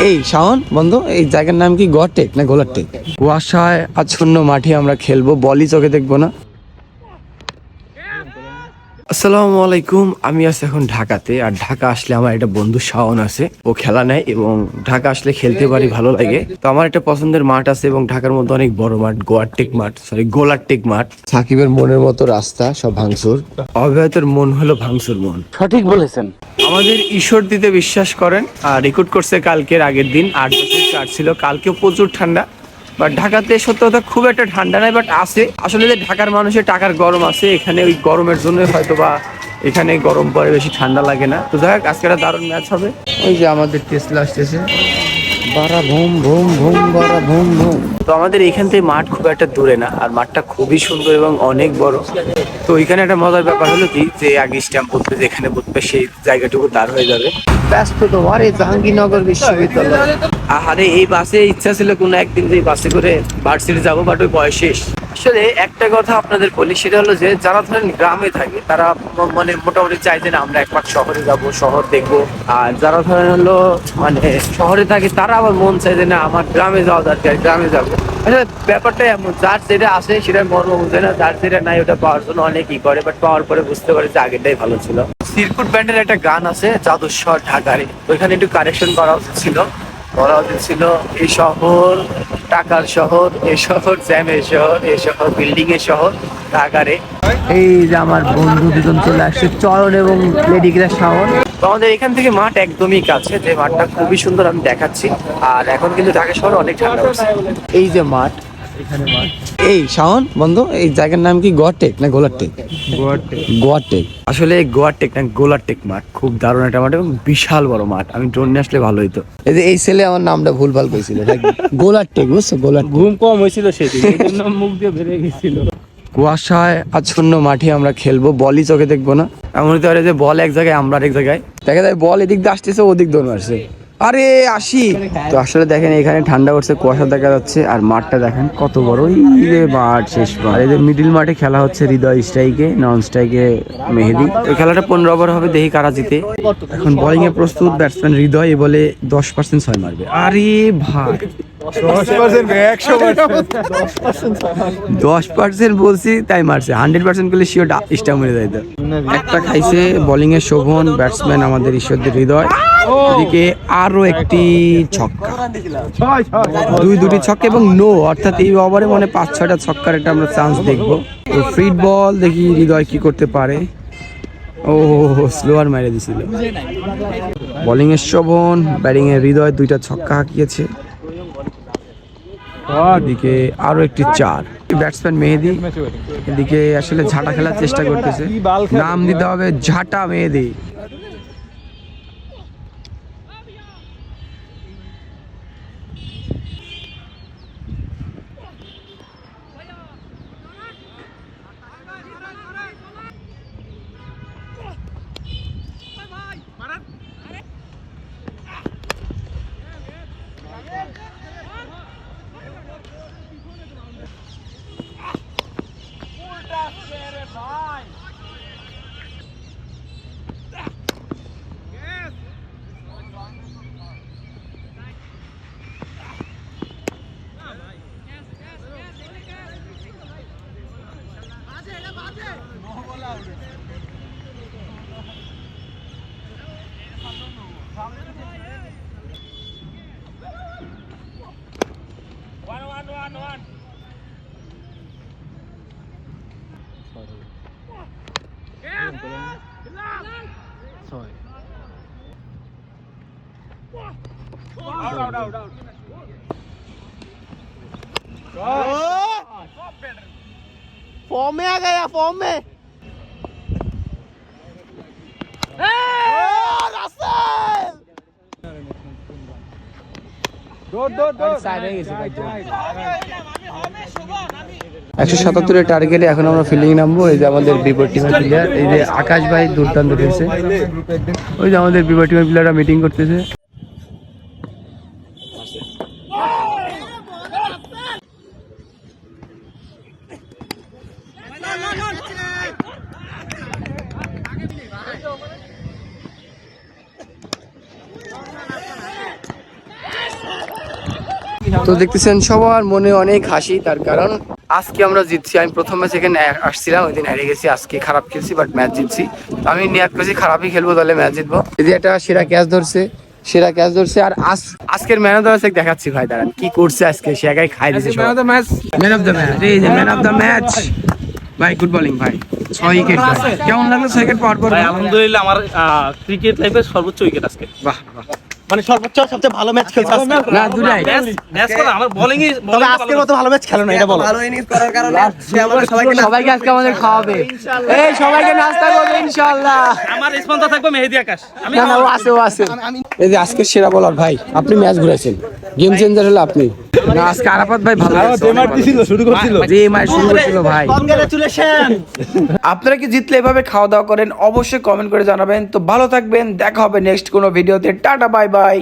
এই শাওন বন্ধু, এই জায়গার নাম কি গড়টেক না গোলারটেক? কুয়াশায় আচ্ছন্ন মাঠে আমরা খেলবো, বলই চোখে দেখবো না। আসসালামু আলাইকুম, আমি আছি এখন ঢাকাতে। আর ঢাকা আসলে আমার একটা বন্ধু শাওন আছে, ও খেলা নেয় এবং ঢাকা আসলে খেলতে পারি, ভালো লাগে। তো আমার একটা পছন্দের মাঠ আছে এবং ঢাকার মধ্যে অনেক বড় মাঠ, গোলারটেক মাঠ। সাকিবের মনের মতো রাস্তা সব ভাঙচুর, অব্যাহতের মন হলো ভাঙচুর মন। সঠিক বলেছেন। আমাদের ঈশ্বর দিতে বিশ্বাস করেন। আর রেকর্ড করছে কালকের আগের দিন 8 ছিল। কালকেও প্রচুর ঠান্ডা, বাট ঢাকাতে সত্য কথা খুব একটা ঠান্ডা নাই, বাট আছে আসলে যে ঢাকার মানুষের টাকার গরম আছে এখানে, ওই গরমের জন্য হয়তো বা এখানে গরম পরে, বেশি ঠান্ডা লাগে না। তো যাই হোক, আজকে একটা দারুণ ম্যাচ হবে। ওই যে আমাদের টেসলা আসতেছে, বারা ভুম ভুম ভুম, বারা ভুম ভুম। তো আমাদের এখান থেকে মাঠ খুব একটা দূরে না, আর মাঠটা খুবই সুন্দর এবং অনেক বড়। তো এখানে একটা মজার ব্যাপার হলো কি, যে আগে স্ট্যাম্প বলতে যেখানে বলবে সেই জায়গাটুকু দাঁড় হয়ে যাবে। ব্যস্ত তো আরে জাহাঙ্গীরনগর বিশ্ববিদ্যালয়। আরে এই বাসে ইচ্ছা ছিল কোনো একদিন যে বাসে করে ভার্সিটি যাবো, বাট ওই বয়স শেষ। আসলে একটা কথা আপনাদের বলি, সেটা হলো যে যারা ধরেন গ্রামে থাকে তারা মানে মোটামুটি চাই যে না আমরা একবার শহরে যাব, শহর দেখবো। আর যারা ধরেন হলো মানে শহরে থাকে তারা আবার মন চাই যে না আমার গ্রামে যাওয়া দরকার, গ্রামে যাবো। আসলে ব্যাপারটা এমন, যার যেটা আসে সেটার মর্ম বুঝে না, যার যেটা নাই ওটা পাওয়ার জন্য অনেকই করে, বাট পাওয়ার পরে বুঝতে পারে যে আগেরটাই ভালো ছিল। সিরকুট ব্যান্ডের একটা গান আছে জাদুস্বর ঢাকারে, ওইখানে একটু কারেকশন করা উচিত ছিল। বলা উচিত ছিল এই শহর টাকার শহর, এই শহর জ্যামের শহর, এই শহর বিল্ডিং এর শহর ঢাকারে। এই যে আমার বন্ধু দুজন চলে আসছে, চয়ন এবং লেডিগ্রা শাওন। তো আমাদের এখান থেকে মাঠ একদমই কাছে, যে মাঠটা খুবই সুন্দর, আমি দেখাচ্ছি। আর এখন কিন্তু ঢাকা শহরে অনেক ঠান্ডা হচ্ছে। এই যে মাঠ, এখানে মাঠ। এই শাওন বন্ধু, এই জায়গার নাম কি গড়টেক না গোলারটেক? গোয়ারটেক। আসলে গোয়ারটেক না গোলারটেক মাঠ খুব দারুণ একটা মাঠ এবং বিশাল বড় মাঠ। আমি ড্রোন নিয়ে আসলে ভালো হইতো। এই যে এই ছেলে আমার নামটা ভুলভাল কইছিল, গোলারটেক বুঝছো? গোলারটেক। ঘুম কম হয়েছিল সেদিন, এই জন্য মুখ দিয়ে বেরিয়ে গেছিল। কুয়াশায় আচ্ছন্ন মাঠে আমরা খেলবো, বলই চোখে দেখবো না। এমন হতে পারে যে বল এক জায়গায়, আমরা আরেক জায়গায়। দেখা যায় বল এদিক দিয়ে আসতেছে, ওদিক দৌড় মারছে, আরে আসি। তো আসলে দেখেন এখানে ঠান্ডা করছে, কুয়াশা দেখা যাচ্ছে। আর মাঠটা দেখেন কত বড়, মাঠ শেষ মাঠ। এদের মিডিল মাঠে খেলা হচ্ছে হৃদয় স্ট্রাইকে, নন স্ট্রাইকে মেহেদি। ওই খেলাটা 15 ওভার হবে, দেখি কারা জিতে। এখন বোলিং এ প্রস্তুত ব্যাটসম্যান হৃদয়, বলে 10% 6 মারবে। আরে ভাই 10% বলছি তাই মারছে, 100% করলে শিওর স্টাম্প মেরে যাইতো। একটা খাইছে বোলিং এ শোভন, ব্যাটসম্যান আমাদের ঈশ্বরদের হৃদয়। এদিকে আরো একটি ছক্কা, দুটি ছক্কা এবং নো, অর্থাৎ এই ওভারে মনে 5-6টা ছক্কার একটা আমরা চান্স দেখবো। তো ফ্রিড বল, দেখি হৃদয় কি করতে পারে। ও স্লোয়ার মেরে দিছিল। বোলিং এর শোভন, ব্যাটিং এর হৃদয়, 2টা ছক্কা হাঁকিয়েছে। এদিকে আরো একটি 4, ব্যাটসম্যান মেহেদি। এদিকে আসলে ঝাঁটা খেলার চেষ্টা করতেছে, নাম দিতে হবে ঝাঁটা মেহেদি। फॉर्म में आ गया, फॉर्म में। একশো 77 টার্গেটে এখন আমরা ফিল্ডিং নামবো। এই যে আমাদের বিপরীত টিমের প্লেয়ার, এই যে আকাশ ভাই দুর্দান্ত খেলছে। ওই যে আমাদের বিপরীত টিমের প্লেয়াররা মিটিং করতেছে। তো দেখতেছেন সবার মনে অনেক হাসি, তার কারণ আজকে আমরা জিতছি। আমি প্রথম ম্যাচ এখানে আসছিলাম, ওই দিন হেরে গেছি, আজকে খারাপ খেলছি বাট ম্যাচ জিতছি। তো আমি নিয়াত করছি খারাপই খেলবো, তাহলে ম্যাচ জিতবো। এই যে একটা সেরা ক্যাচ ধরছে, আর আজকের ম্যান অফ দ্য ম্যাচ দেখাচ্ছি ভাই, দাঁড়ান কি করছে আজকে, সে একাই খাই দিছে। ম্যান অফ দ্য ম্যাচ, এই যে ম্যান অফ দ্য ম্যাচ ভাই, গুড বোলিং ভাই, 6 উইকেট। কেমন লাগলো 6 উইকেট পাওয়ার পর? আলহামদুলিল্লাহ, আমার ক্রিকেট লাইফের সর্বোচ্চ উইকেট আজকে। বাহ, মানে সর্বোচ্চ সবচেয়ে ভালো ম্যাচ খেলছে আজকে। না দুটাই ম্যাচ করা আমার বোলিংই তবে আজকের মতো ভালো ম্যাচ খেলো না, এটা বলো। ভালো ইনিংস করার কারণে সে আমাদের সবাইকে আজকে আমাদের খাওয়াবে, এই সবাইকে নাস্তা করবে ইনশাআল্লাহ। আমার স্পন্সর থাকবে মেহেদী আকাশ। আমি না ও আছে। এই যে আজকের সেরা বলার ভাই, আপনি ম্যাচ ঘুরাইছেন, গেম চেঞ্জার হলো আপনি। না আজকে আরাফাত ভাই ভালো শুরু করছিল ভাই। কংগ্রাচুলেশন। আপনারা কি জিতলে এভাবে খাওয়া দাওয়া করেন? অবশ্যই কমেন্ট করে জানাবেন। তো ভালো থাকবেন, দেখা হবে নেক্সট কোনো ভিডিওতে। Tata, bye bye.